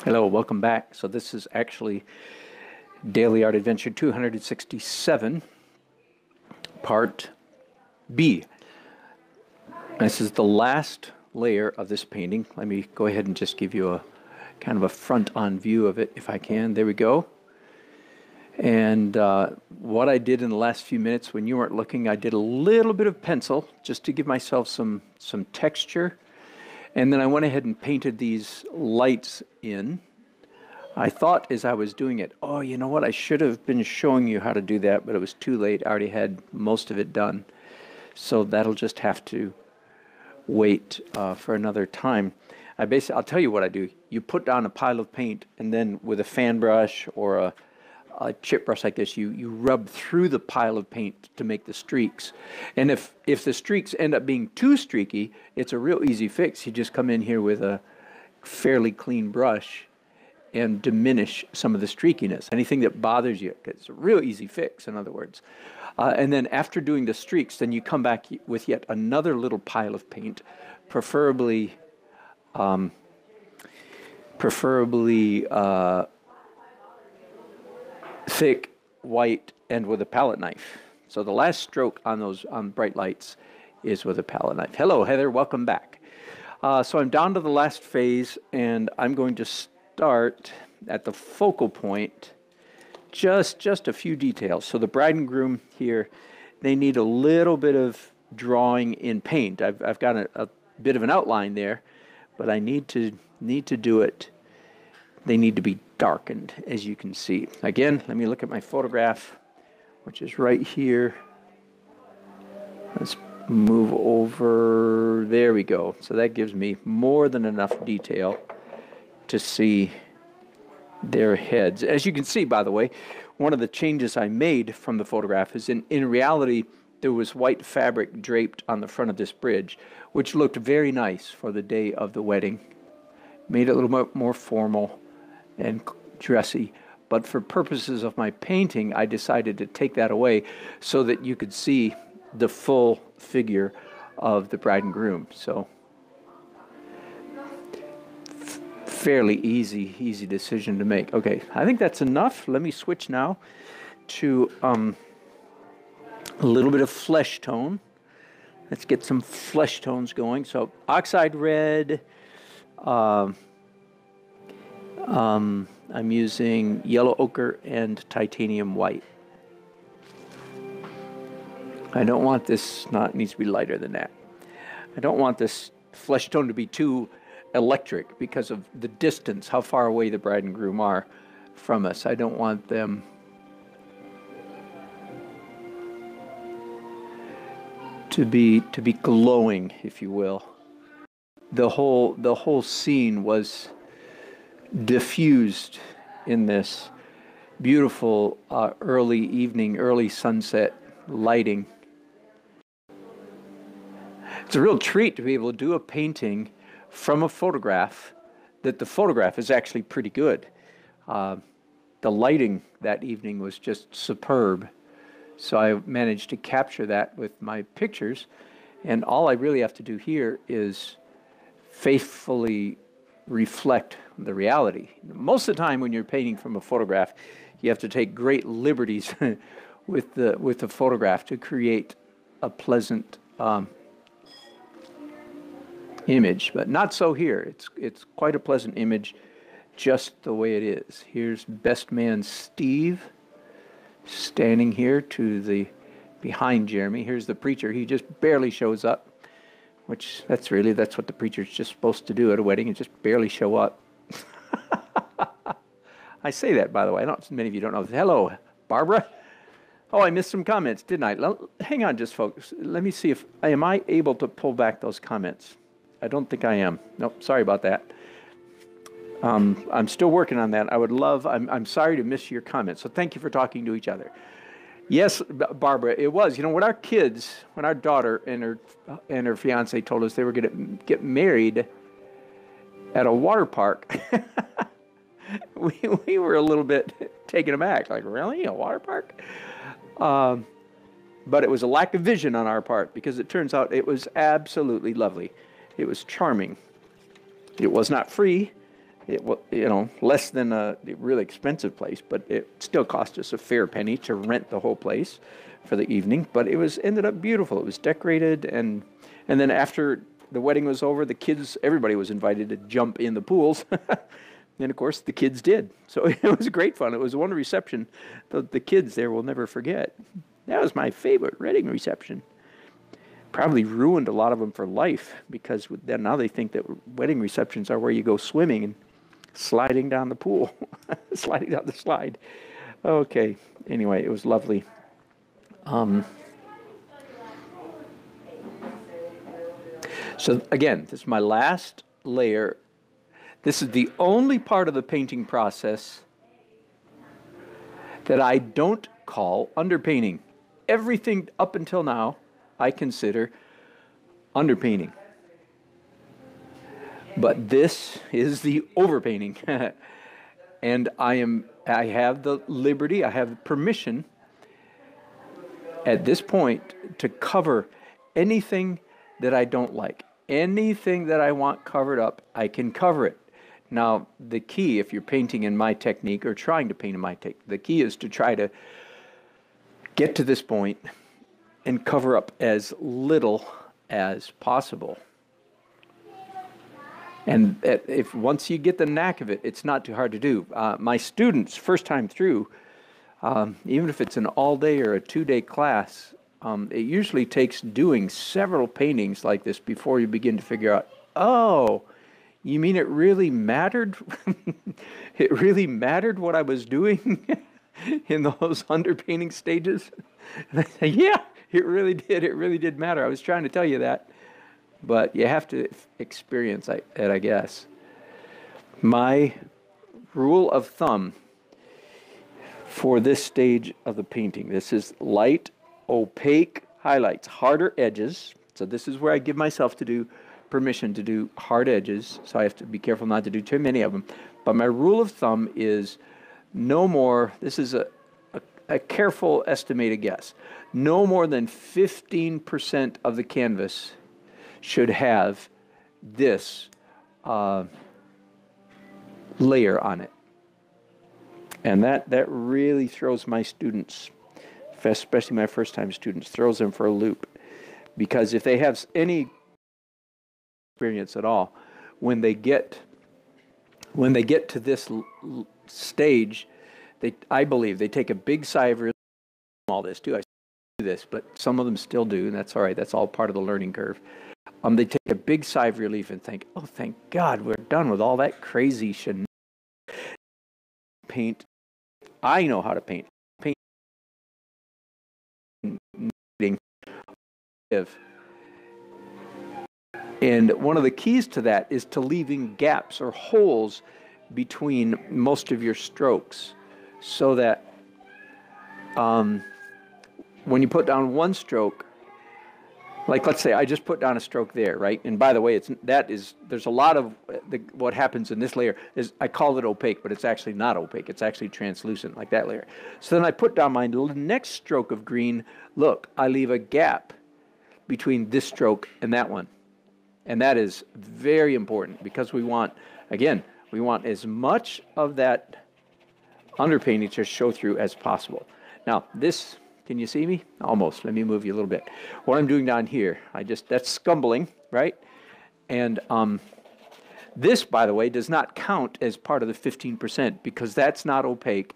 Hello, welcome back. So this is actually Daily Art Adventure 267, Part B. This is the last layer of this painting. Let me go ahead and just give you a kind of a front-on view of it if I can. There we go. And what I did in the last few minutes when you weren't looking, I did a little bit of pencil just to give myself some texture. And then I went ahead and painted these lights in. I thought as I was doing it, oh, you know what, I should have been showing you how to do that, but it was too late. I already had most of it done. So that'll just have to wait for another time. I'll tell you what I do. You put down a pile of paint, and then with a fan brush or a chip brush like this, you rub through the pile of paint to make the streaks. And if the streaks end up being too streaky, it's a real easy fix. You just come in here with a fairly clean brush and diminish some of the streakiness, anything that bothers you. It's a real easy fix, in other words. And then after doing the streaks, then you come back with yet another little pile of paint, preferably thick, white, and with a palette knife. So the last stroke on those bright lights is with a palette knife. Hello, Heather. Welcome back. So I'm down to the last phase, and I'm going to start at the focal point, just a few details. So the bride and groom here, they need a little bit of drawing in paint. I've got a bit of an outline there, but I need to do it. They need to be darkened, as you can see. Again, let me look at my photograph, which is right here. Let's move over. There we go. So that gives me more than enough detail to see their heads. As you can see, by the way, one of the changes I made from the photograph is in reality, there was white fabric draped on the front of this bridge, which looked very nice for the day of the wedding. Made it a little more formal and dressy. But for purposes of my painting, I decided to take that away so that you could see the full figure of the bride and groom. So fairly easy decision to make. Okay, I think that's enough. Let me switch now to a little bit of flesh tone. Let's get some flesh tones going. So oxide red. I'm using yellow ochre and titanium white. I don't want this, it needs to be lighter than that. I don't want this flesh tone to be too electric because of the distance, how far away the bride and groom are from us. I don't want them to be glowing, if you will. The whole scene was diffused in this beautiful early evening, early sunset lighting. It's a real treat to be able to do a painting from a photograph that the photograph is actually pretty good. The lighting that evening was just superb. So I managed to capture that with my pictures, and all I really have to do here is faithfully reflect the reality. Most of the time when you're painting from a photograph, you have to take great liberties with the photograph to create a pleasant image, but not so here. It's quite a pleasant image just the way it is. Here's best man Steve standing here behind Jeremy. Here's the preacher. He just barely shows up, which that's what the preacher's just supposed to do at a wedding, is just barely show up. I say that, by the way. Many of you don't know. Hello, Barbara. Oh, I missed some comments, didn't I? Hang on just, folks. Let me see if am I able to pull back those comments. I don't think I am. Nope, sorry about that. I'm still working on that. I'm sorry to miss your comments, so thank you for talking to each other. Yes, Barbara, it was. You know, when our daughter and her fiance told us they were going to get married at a water park, we were a little bit taken aback. Like, really? A water park? But it was a lack of vision on our part, because it turns out it was absolutely lovely. It was charming. It was not free, It was, you know, less than a really expensive place, but it still cost us a fair penny to rent the whole place for the evening. But it was ended up beautiful. It was decorated, and then after the wedding was over, the kids, everybody was invited to jump in the pools. And of course, the kids did. So it was great fun. It was one reception that the kids there will never forget. That was my favorite wedding reception. Probably ruined a lot of them for life, because then now they think that wedding receptions are where you go swimming and sliding down the pool, sliding down the slide. Okay. Anyway, it was lovely. So again, this is my last layer. This is the only part of the painting process that I don't call underpainting. Everything up until now I consider underpainting. But this is the overpainting. And I have the liberty, I have permission at this point to cover anything that I don't like. Anything that I want covered up, I can cover it. Now, the key, if you're painting in my technique or trying to paint in my technique, the key is to try to get to this point and cover up as little as possible. And if once you get the knack of it, it's not too hard to do. My students, first time through, even if it's an all-day or a two-day class, it usually takes doing several paintings like this before you begin to figure out, oh, you mean it really mattered? It really mattered what I was doing in those underpainting stages? And I say, yeah, it really did. It really did matter. I was trying to tell you that. But you have to experience it, I guess. My rule of thumb for this stage of the painting, this is light, opaque highlights, harder edges. So this is where I give myself permission to do hard edges, so I have to be careful not to do too many of them. But my rule of thumb is no more, this is a careful estimated guess, no more than 15% of the canvas should have this layer on it. And that really throws my students, especially my first-time students, throws them for a loop. Because if they have any experience at all, when they get to this stage, I believe they take a big sigh of relief. All this too, I do this, but some of them still do, and that's all right. That's all part of the learning curve. They take a big sigh of relief and think, "Oh, thank God, we're done with all that crazy shenanigans." Paint. I know how to paint. And one of the keys to that is to leaving gaps or holes between most of your strokes, so that when you put down one stroke, like let's say I just put down a stroke there, right? And by the way, there's a lot of what happens in this layer is I call it opaque, but it's actually not opaque. It's actually translucent, like that layer. So then I put down my next stroke of green. Look, I leave a gap between this stroke and that one. And that is very important, because we want as much of that underpainting to show through as possible. Now, this, can you see me? Almost. Let me move you a little bit. What I'm doing down here, that's scumbling, right? And this, by the way, does not count as part of the 15%, because that's not opaque.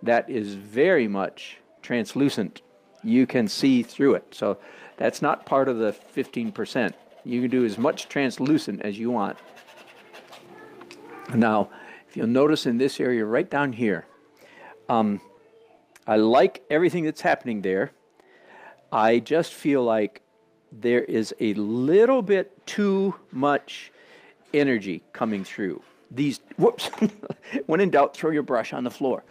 That is very much translucent. You can see through it. So that's not part of the 15%. You can do as much translucent as you want. Now, if you'll notice in this area right down here, I like everything that's happening there. I just feel like there is a little bit too much energy coming through. Whoops, when in doubt, throw your brush on the floor.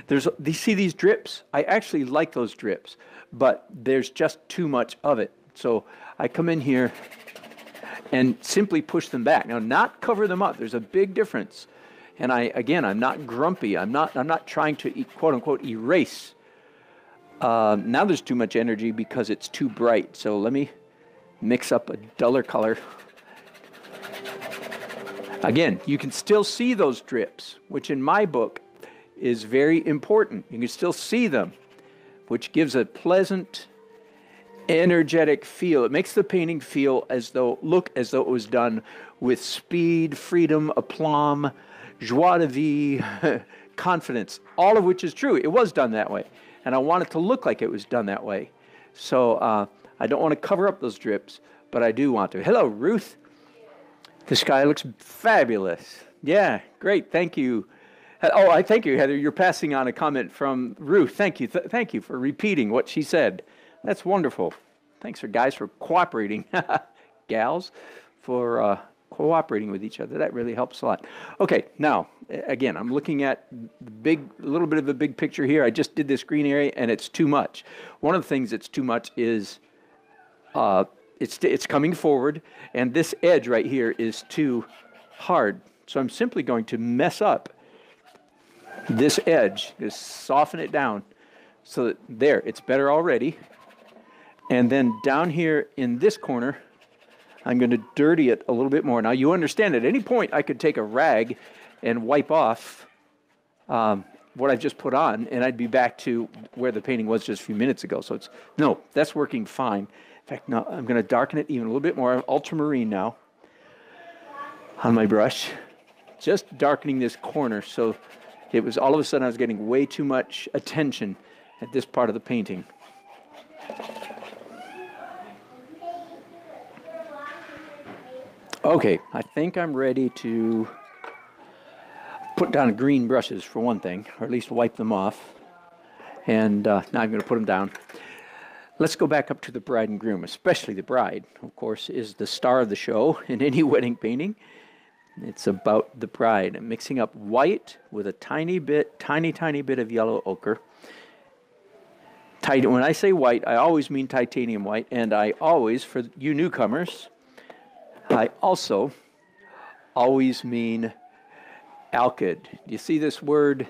You see these drips? I actually like those drips, but there's just too much of it. So I come in here and simply push them back. Now, not cover them up. There's a big difference. And I'm not grumpy. I'm not trying to quote unquote erase. Now there's too much energy because it's too bright. So let me mix up a duller color. Again, you can still see those drips, which in my book is very important. You can still see them, which gives a pleasant, energetic feel. It makes the painting feel look as though it was done with speed, freedom, aplomb, joie de vivre, confidence, all of which is true. It was done that way, and I want it to look like it was done that way. So I don't want to cover up those drips, but I do want to. Hello, Ruth. The sky looks fabulous. Yeah, great. Thank you. Oh, I thank you, Heather. You're passing on a comment from Ruth. Thank you. Thank you for repeating what she said. That's wonderful. Thanks for guys for cooperating, gals, for cooperating with each other. That really helps a lot. Okay, now again, I'm looking at a little bit of a big picture here. I just did this green area, and it's too much. One of the things that's too much is it's coming forward, and this edge right here is too hard. So I'm simply going to mess up this edge, just soften it down, so that there, it's better already. And then down here in this corner, I'm going to dirty it a little bit more. Now you understand at any point I could take a rag and wipe off what I've just put on, and I'd be back to where the painting was just a few minutes ago. So no, that's working fine. In fact, now I'm going to darken it even a little bit more. I'm ultramarine now on my brush, just darkening this corner. So it was all of a sudden I was getting way too much attention at this part of the painting. Okay, I think I'm ready to put down green brushes for one thing, or at least wipe them off. And now I'm going to put them down. Let's go back up to the bride and groom, especially the bride, of course, is the star of the show in any wedding painting. It's about the bride. I'm mixing up white with a tiny bit of yellow ochre. When I say white, I always mean titanium white, and I always, for you newcomers, I also always mean alkyd. Do you see this word?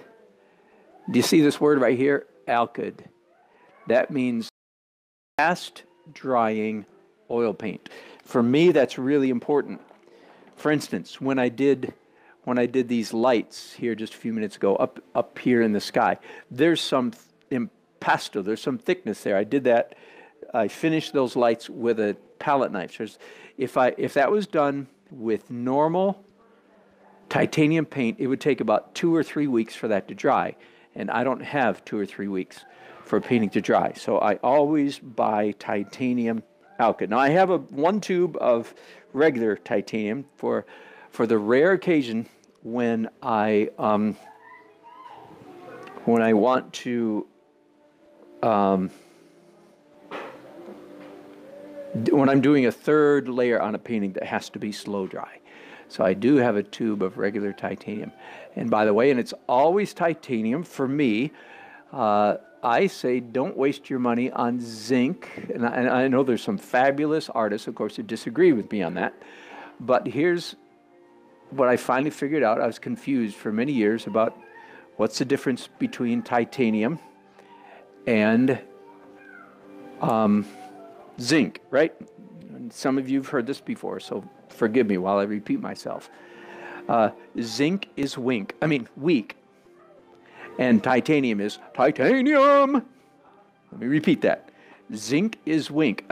Do you see this word right here? Alkyd. That means fast drying oil paint. For me, that's really important. For instance, when I did these lights here just a few minutes ago, up here in the sky, there's some impasto, there's some thickness there. I did that. I finished those lights with a palette knife. If that was done with normal titanium paint, it would take about 2 or 3 weeks for that to dry, and I don't have 2 or 3 weeks for a painting to dry. So I always buy titanium alkyd. Now I have one tube of regular titanium for the rare occasion when I want to when I'm doing a third layer on a painting that has to be slow dry. So I do have a tube of regular titanium. And by the way, and it's always titanium for me, I say don't waste your money on zinc. And I know there's some fabulous artists, of course, who disagree with me on that. But here's what I finally figured out. I was confused for many years about what's the difference between titanium and zinc, right? And some of you have heard this before, so forgive me while I repeat myself. Zinc is weak, and titanium is titanium. Let me repeat that. Zinc is weak,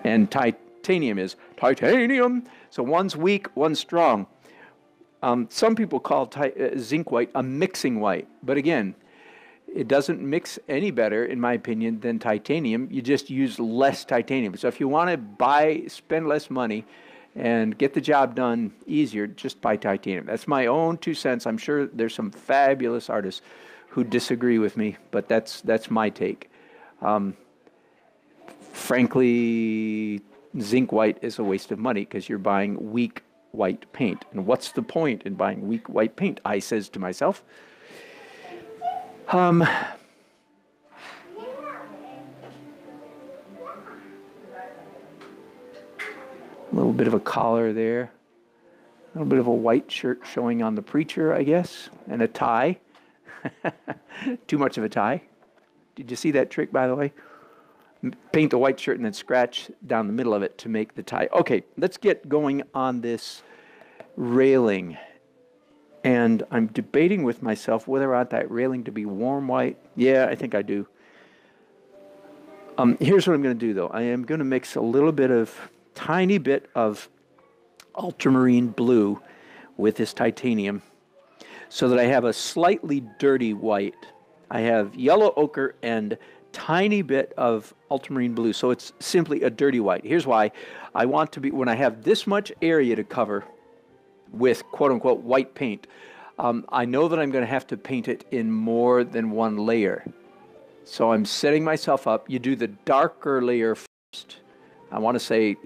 and titanium is titanium. So one's weak, one's strong. Some people call zinc white a mixing white, but again, it doesn't mix any better, in my opinion, than titanium. You just use less titanium. So if you want to spend less money and get the job done easier, just buy titanium. That's my own 2 cents. I'm sure there's some fabulous artists who disagree with me, but that's my take. Frankly, zinc white is a waste of money because you're buying weak white paint. And what's the point in buying weak white paint? I says to myself. A little bit of a collar there, a little bit of a white shirt showing on the preacher, I guess, and a tie. Too much of a tie. Did you see that trick, by the way? paint the white shirt and then scratch down the middle of it to make the tie. Okay, let's get going on this railing. And I'm debating with myself whether I want that railing to be warm white. Yeah, I think I do. Here's what I'm going to do, though. I am going to mix a little bit of, tiny bit of ultramarine blue with this titanium so that I have a slightly dirty white. I have yellow ochre and tiny bit of ultramarine blue, so it's simply a dirty white. Here's why. I want to be, when I have this much area to cover with quote-unquote white paint, I know that I'm going to have to paint it in more than one layer. So I'm setting myself up. You do the darker layer first. I want to say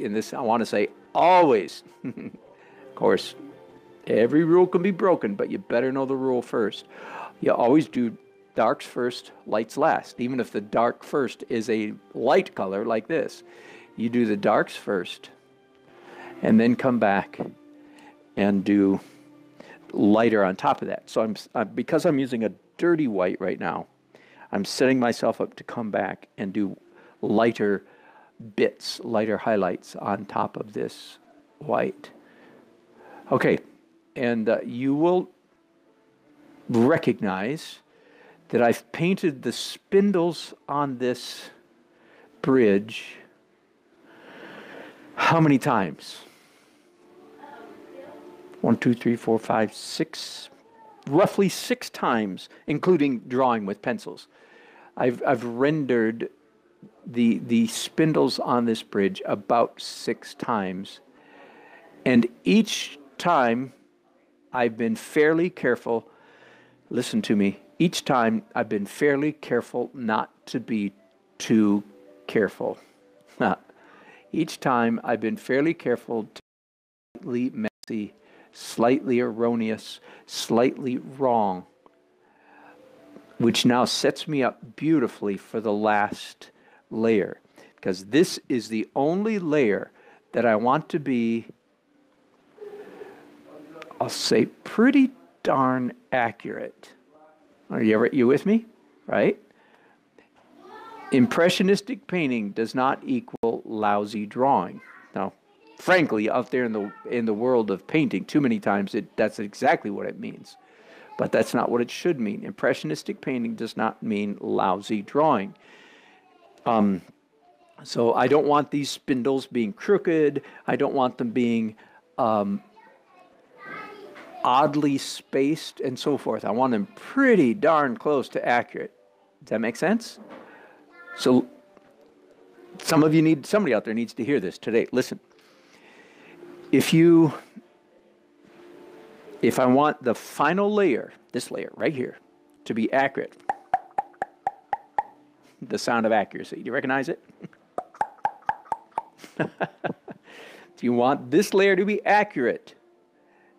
always. Of course, every rule can be broken, but you better know the rule first. You always do darks first, lights last. Even if the dark first is a light color like this, you do the darks first and then come back and do lighter on top of that. So because I'm using a dirty white right now, I'm setting myself up to come back and do lighter bits, lighter highlights on top of this white. Okay, and you will recognize that I've painted the spindles on this bridge how many times? 1, 2, 3, 4, 5, 6, roughly 6 times, including drawing with pencils. I've rendered the spindles on this bridge about 6 times, and each time I've been fairly careful. Listen to me. Each time I've been fairly careful not to be too careful. Each time I've been fairly careful to be slightly messy, slightly erroneous, slightly wrong, which now sets me up beautifully for the last layer, because this is the only layer that I want to be, I'll say, pretty darn accurate. Are you with me? Right? Impressionistic painting does not equal lousy drawing. Now, frankly, out there in the world of painting, too many times that's exactly what it means. But that's not what it should mean. Impressionistic painting does not mean lousy drawing. So I don't want these spindles being crooked. I don't want them being oddly spaced and so forth. I want them pretty darn close to accurate. Does that make sense? So somebody out there needs to hear this today. Listen, if I want the final layer, this layer right here, to be accurate, the sound of accuracy, do you recognize it? If you want this layer to be accurate,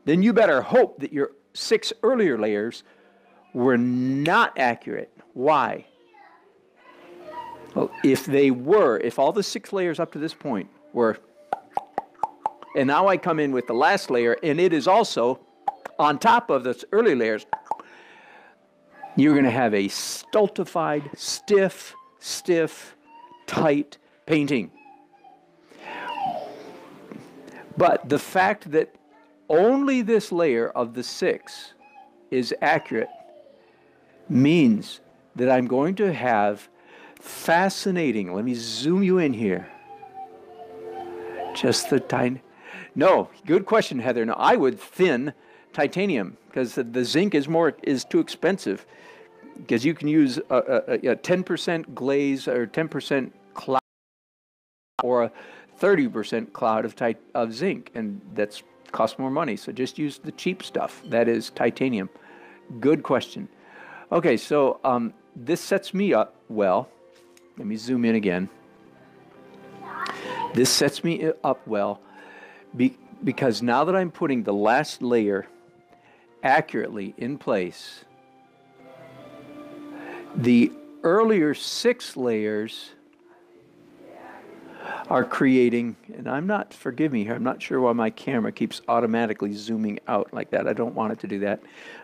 then you better hope that your 6 earlier layers were not accurate. Why? Well, if all the 6 layers up to this point were, and now I come in with the last layer, and it is also on top of the early layers, you're going to have a stultified, stiff, tight painting. But the fact that only this layer of the 6 is accurate means that I'm going to have fascinating, let me zoom you in here, just the tiny, no, good question, Heather. No, I would thin titanium because the zinc is too expensive, because you can use a 10% glaze or 10% cloud or a 30% cloud of zinc, and that's costs more money. So just use the cheap stuff. That is titanium. Good question. Okay, so this sets me up well. Let me zoom in again. This sets me up well because now that I'm putting the last layer accurately in place, the earlier 6 layers are creating, and forgive me here, I'm not sure why my camera keeps automatically zooming out like that. I don't want it to do that.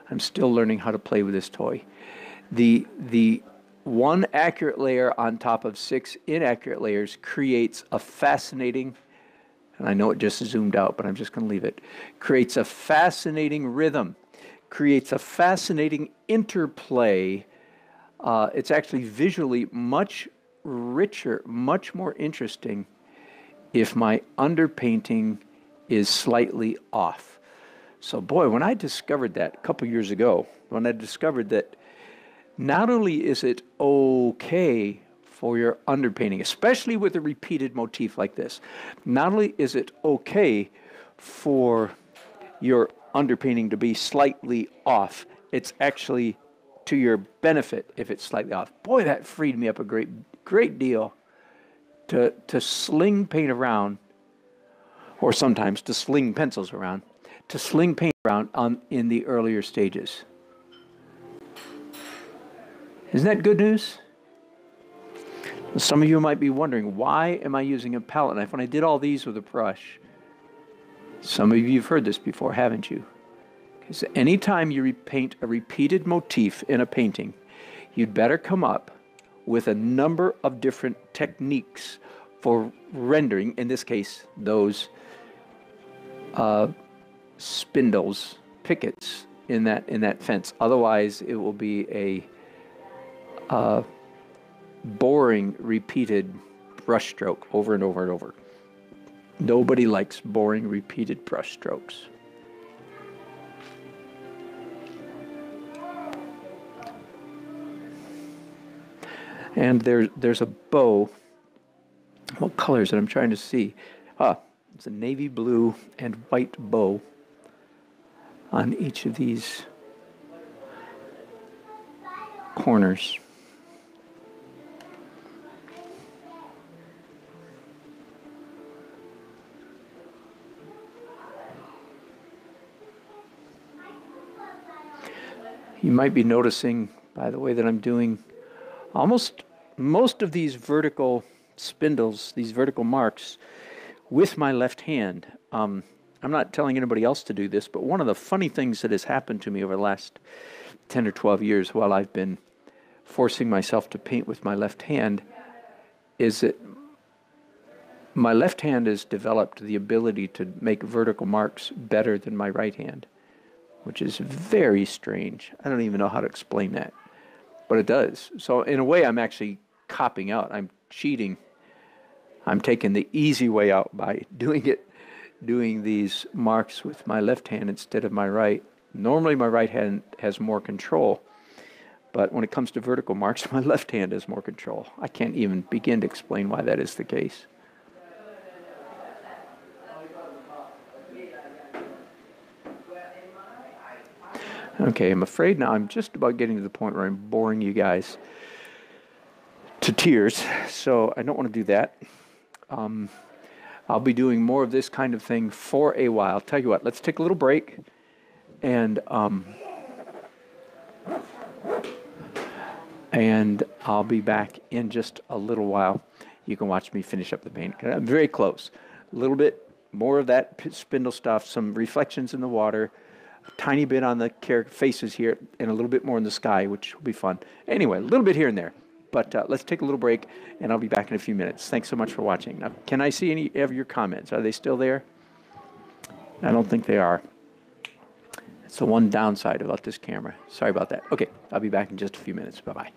I'm still learning how to play with this toy. The one accurate layer on top of 6 inaccurate layers creates a fascinating, and I know it just zoomed out, but I'm just going to leave it, creates a fascinating rhythm, creates a fascinating interplay. It's actually visually much richer, much more interesting if my underpainting is slightly off. So boy, when I discovered that a couple years ago, when I discovered that not only is it okay for your underpainting, especially with a repeated motif like this, not only is it okay for your underpainting to be slightly off, it's actually to your benefit if it's slightly off. Boy, that freed me up a great deal to sling paint around, or sometimes to sling pencils around, to sling paint around in the earlier stages. Isn't that good news? Some of you might be wondering, why am I using a palette knife when I did all these with a brush? Some of you have heard this before, haven't you? Because anytime you paint a repeated motif in a painting, you'd better come up with a number of different techniques for rendering, in this case, those spindles, pickets in that fence. Otherwise, it will be a boring, repeated brush stroke over and over and over. Nobody likes boring, repeated brush strokes. And there's a bow. What color is it? I'm trying to see. It's a navy blue and white bow on each of these corners. You might be noticing, by the way, that I'm doing most of these vertical spindles, these vertical marks, with my left hand. I'm not telling anybody else to do this, but one of the funny things that has happened to me over the last 10 or 12 years while I've been forcing myself to paint with my left hand is that my left hand has developed the ability to make vertical marks better than my right hand, which is very strange. I don't even know how to explain that, but it does. So in a way, I'm actually copping out. I'm cheating. I'm taking the easy way out by doing these marks with my left hand instead of my right. Normally, my right hand has more control, but when it comes to vertical marks, my left hand has more control. I can't even begin to explain why that is the case. Okay, I'm afraid now I'm just about getting to the point where I'm boring you guys to tears, so I don't want to do that. I'll be doing more of this kind of thing for a while. Tell you what, let's take a little break, and I'll be back in just a little while. You can watch me finish up the paint. I'm very close. A little bit more of that spindle stuff, some reflections in the water, a tiny bit on the faces here, and a little bit more in the sky, which will be fun. Anyway, a little bit here and there. But let's take a little break, and I'll be back in a few minutes. Thanks so much for watching. Now, can I see any of your comments? Are they still there? I don't think they are. It's the one downside about this camera. Sorry about that. Okay, I'll be back in just a few minutes. Bye-bye.